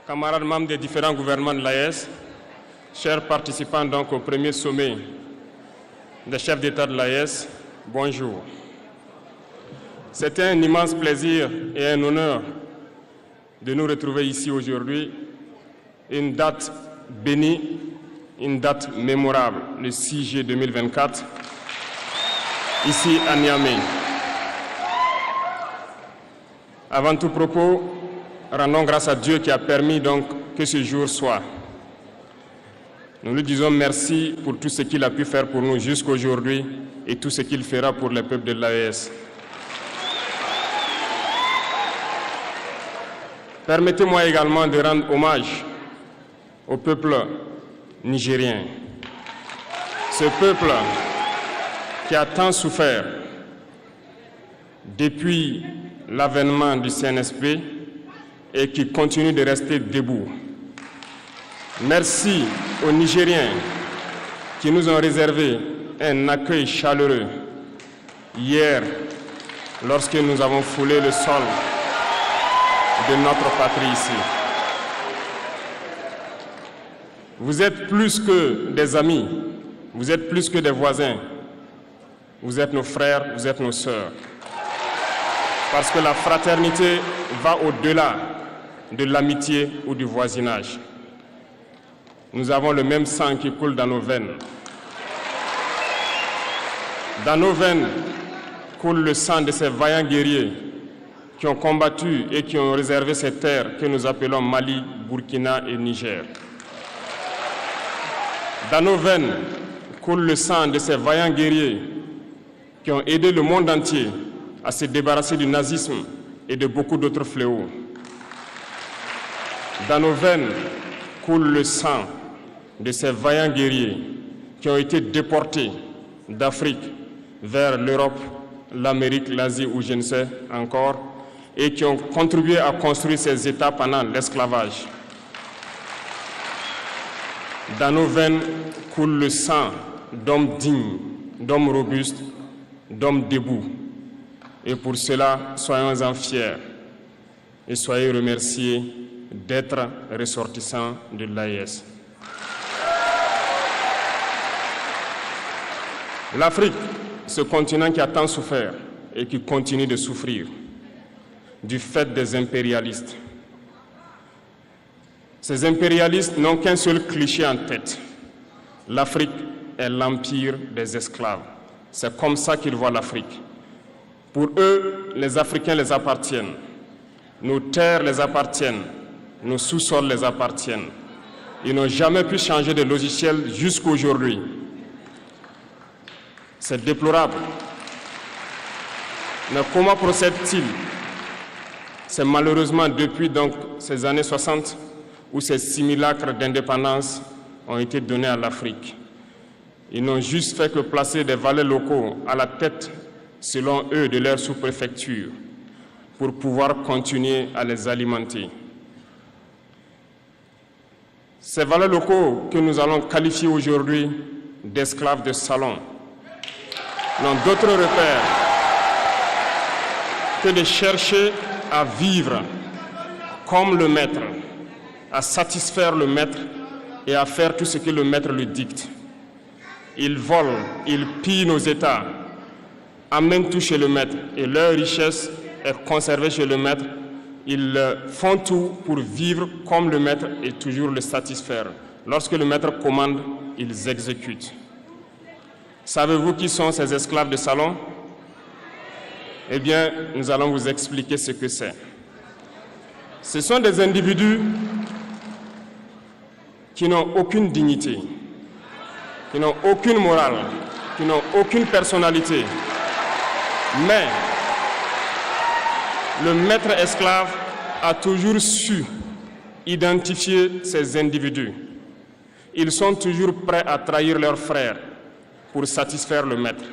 camarades membres des différents gouvernements de l'AES, chers participants donc au premier sommet des chefs d'État de l'AES, bonjour. C'était un immense plaisir et un honneur de nous retrouver ici aujourd'hui, une date bénie, une date mémorable, le 6 juillet 2024, ici à Niamey. Avant tout propos, rendons grâce à Dieu qui a permis donc que ce jour soit. Nous lui disons merci pour tout ce qu'il a pu faire pour nous jusqu'à aujourd'hui et tout ce qu'il fera pour le peuple de l'AES. Permettez-moi également de rendre hommage au peuple nigérien. Ce peuple qui a tant souffert depuis l'avènement du CNSP et qui continue de rester debout. Merci aux Nigériens qui nous ont réservé un accueil chaleureux hier lorsque nous avons foulé le sol de notre patrie ici. Vous êtes plus que des amis, vous êtes plus que des voisins, vous êtes nos frères, vous êtes nos sœurs. Parce que la fraternité va au-delà de l'amitié ou du voisinage. Nous avons le même sang qui coule dans nos veines. Dans nos veines coule le sang de ces vaillants guerriers qui ont combattu et qui ont réservé ces terres que nous appelons Mali, Burkina et Niger. Dans nos veines coule le sang de ces vaillants guerriers qui ont aidé le monde entier à se débarrasser du nazisme et de beaucoup d'autres fléaux. Dans nos veines coule le sang de ces vaillants guerriers qui ont été déportés d'Afrique vers l'Europe, l'Amérique, l'Asie ou je ne sais encore, et qui ont contribué à construire ces États pendant l'esclavage. Dans nos veines coule le sang d'hommes dignes, d'hommes robustes, d'hommes debout. Et pour cela, soyons-en fiers et soyez remerciés d'être ressortissants de l'AES. L'Afrique, ce continent qui a tant souffert et qui continue de souffrir du fait des impérialistes. Ces impérialistes n'ont qu'un seul cliché en tête. L'Afrique est l'empire des esclaves. C'est comme ça qu'ils voient l'Afrique. Pour eux, les Africains les appartiennent. Nos terres les appartiennent. Nos sous-sols les appartiennent. Ils n'ont jamais pu changer de logiciel jusqu'à aujourd'hui. C'est déplorable. Mais comment procèdent-ils? C'est malheureusement depuis donc ces années 60 où ces simulacres d'indépendance ont été donnés à l'Afrique. Ils n'ont juste fait que placer des valets locaux à la tête, selon eux, de leur sous-préfecture pour pouvoir continuer à les alimenter. Ces valets locaux que nous allons qualifier aujourd'hui d'esclaves de salon n'ont d'autre repère que de chercher à vivre comme le maître, à satisfaire le maître et à faire tout ce que le maître lui dicte. Ils volent, ils pillent nos États, amènent tout chez le maître et leur richesse est conservée chez le maître. Ils font tout pour vivre comme le maître et toujours le satisfaire. Lorsque le maître commande, ils exécutent. Savez-vous qui sont ces esclaves de salon? Eh bien, nous allons vous expliquer ce que c'est. Ce sont des individus qui n'ont aucune dignité, qui n'ont aucune morale, qui n'ont aucune personnalité. Mais le maître esclave a toujours su identifier ces individus. Ils sont toujours prêts à trahir leurs frères pour satisfaire le maître.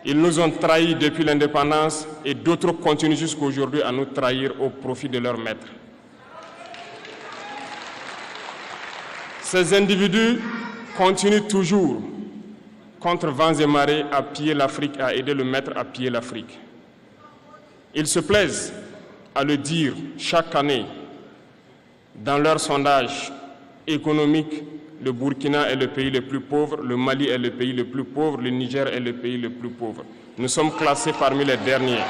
Ils nous ont trahis depuis l'indépendance et d'autres continuent jusqu'à aujourd'hui à nous trahir au profit de leur maître. Ces individus continuent toujours, contre vents et marées, à piller l'Afrique, à aider le maître à piller l'Afrique. Ils se plaisent à le dire chaque année Dans leur sondage économique, le Burkina est le pays le plus pauvre, le Mali est le pays le plus pauvre, le Niger est le pays le plus pauvre. Nous sommes classés parmi les derniers.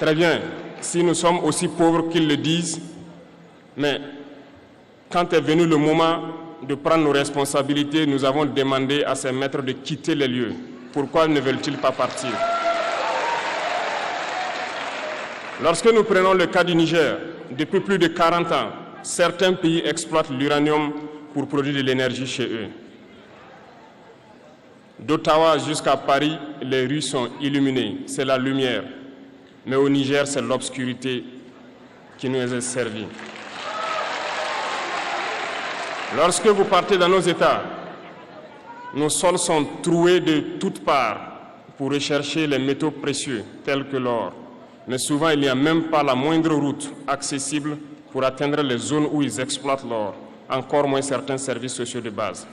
Très bien, si nous sommes aussi pauvres qu'ils le disent, mais quand est venu le moment de prendre nos responsabilités, nous avons demandé à ces maîtres de quitter les lieux. Pourquoi ne veulent-ils pas partir? Lorsque nous prenons le cas du Niger, depuis plus de 40 ans, certains pays exploitent l'uranium pour produire de l'énergie chez eux. D'Ottawa jusqu'à Paris, les rues sont illuminées, c'est la lumière. Mais au Niger, c'est l'obscurité qui nous est servie. Lorsque vous partez dans nos États, nos sols sont troués de toutes parts pour rechercher les métaux précieux tels que l'or. Mais souvent, il n'y a même pas la moindre route accessible pour atteindre les zones où ils exploitent l'or, encore moins certains services sociaux de base.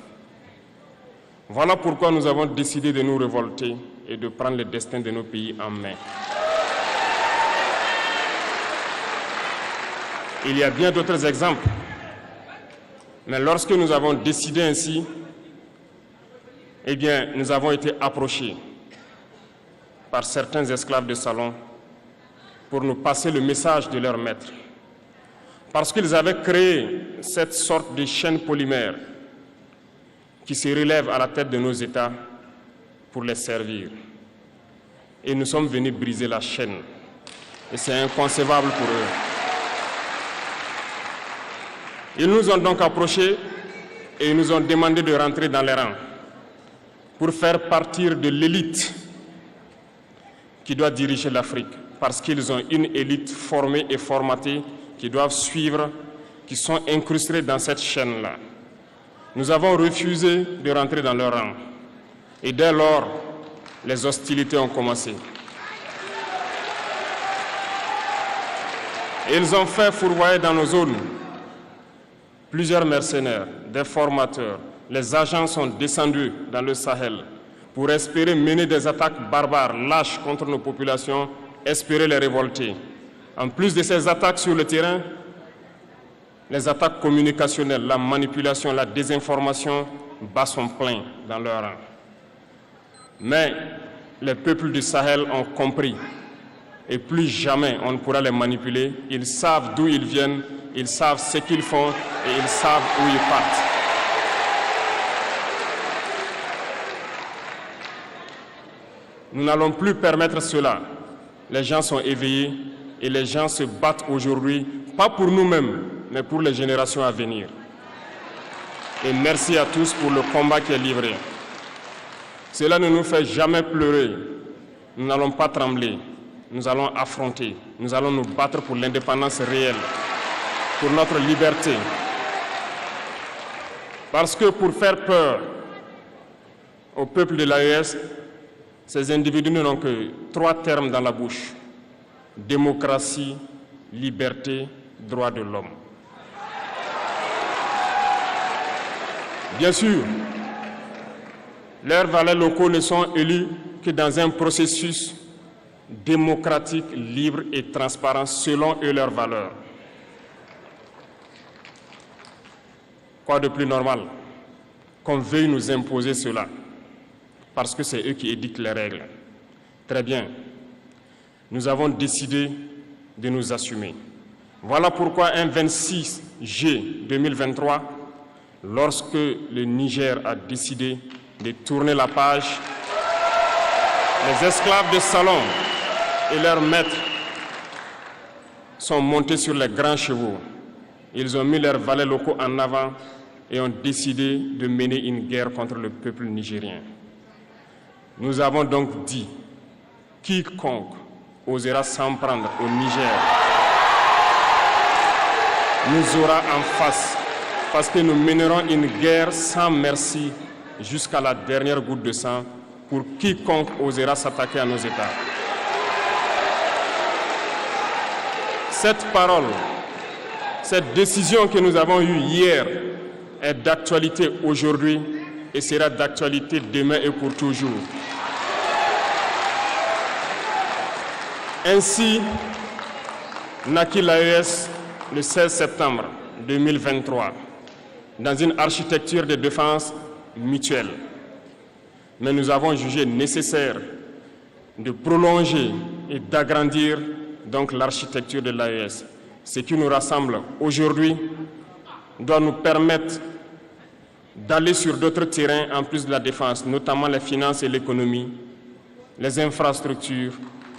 Voilà pourquoi nous avons décidé de nous révolter et de prendre le destin de nos pays en main. Il y a bien d'autres exemples. Mais lorsque nous avons décidé ainsi, eh bien, nous avons été approchés par certains esclaves de salon pour nous passer le message de leur maître. Parce qu'ils avaient créé cette sorte de chaîne polymère qui se relève à la tête de nos États pour les servir. Et nous sommes venus briser la chaîne. Et c'est inconcevable pour eux. Ils nous ont donc approchés et ils nous ont demandé de rentrer dans les rangs pour faire partir de l'élite qui doit diriger l'Afrique, parce qu'ils ont une élite formée et formatée qui doivent suivre, qui sont incrustés dans cette chaîne-là. Nous avons refusé de rentrer dans leur rang. Et dès lors, les hostilités ont commencé. Ils ont fait fourvoyer dans nos zones plusieurs mercenaires, des formateurs. Les agents sont descendus dans le Sahel pour espérer mener des attaques barbares, lâches contre nos populations, espérer les révolter. En plus de ces attaques sur le terrain, les attaques communicationnelles, la manipulation, la désinformation battent son plein dans leur rang. Mais les peuples du Sahel ont compris et plus jamais on ne pourra les manipuler. Ils savent d'où ils viennent, ils savent ce qu'ils font et ils savent où ils partent. Nous n'allons plus permettre cela. Les gens sont éveillés et les gens se battent aujourd'hui, pas pour nous-mêmes, mais pour les générations à venir. Et merci à tous pour le combat qui est livré. Cela ne nous fait jamais pleurer. Nous n'allons pas trembler. Nous allons affronter. Nous allons nous battre pour l'indépendance réelle, pour notre liberté. Parce que pour faire peur au peuple de l'AES, ces individus n'ont que 3 termes dans la bouche: démocratie, liberté, droits de l'homme. Bien sûr, leurs valets locaux ne sont élus que dans un processus démocratique, libre et transparent selon eux leurs valeurs. Quoi de plus normal qu'on veuille nous imposer cela, parce que c'est eux qui édictent les règles. Très bien, nous avons décidé de nous assumer. Voilà pourquoi un 26 juillet 2023, lorsque le Niger a décidé de tourner la page, les esclaves de salon et leurs maîtres sont montés sur les grands chevaux. Ils ont mis leurs valets locaux en avant et ont décidé de mener une guerre contre le peuple nigérien. Nous avons donc dit, quiconque osera s'en prendre au Niger nous aura en face, parce que nous mènerons une guerre sans merci jusqu'à la dernière goutte de sang pour quiconque osera s'attaquer à nos États. Cette parole, cette décision que nous avons eue hier est d'actualité aujourd'hui et sera d'actualité demain et pour toujours. Ainsi naquit l'AES le 16 septembre 2023 dans une architecture de défense mutuelle. Mais nous avons jugé nécessaire de prolonger et d'agrandir donc l'architecture de l'AES. Ce qui nous rassemble aujourd'hui doit nous permettre d'aller sur d'autres terrains en plus de la défense, notamment les finances et l'économie, les infrastructures,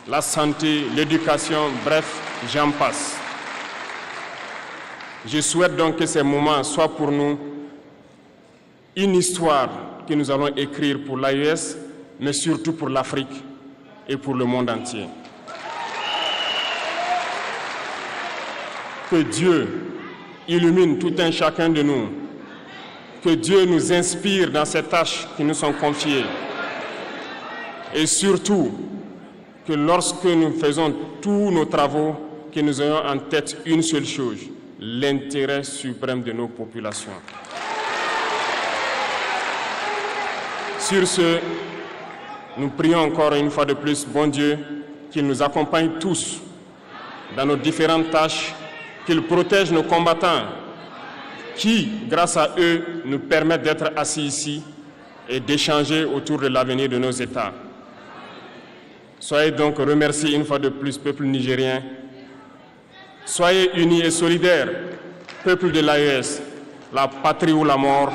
la santé, l'éducation, bref, j'en passe. Je souhaite donc que ces moments soient pour nous une histoire que nous allons écrire pour l'AES, mais surtout pour l'Afrique et pour le monde entier. Que Dieu illumine tout un chacun de nous, que Dieu nous inspire dans ces tâches qui nous sont confiées, et surtout que lorsque nous faisons tous nos travaux, que nous ayons en tête une seule chose, l'intérêt suprême de nos populations. Sur ce, nous prions encore une fois de plus, bon Dieu, qu'il nous accompagne tous dans nos différentes tâches, qu'il protège nos combattants qui, grâce à eux, nous permettent d'être assis ici et d'échanger autour de l'avenir de nos États. Soyez donc remerciés une fois de plus, peuple nigérien. Soyez unis et solidaires, peuple de l'AES, la patrie ou la mort.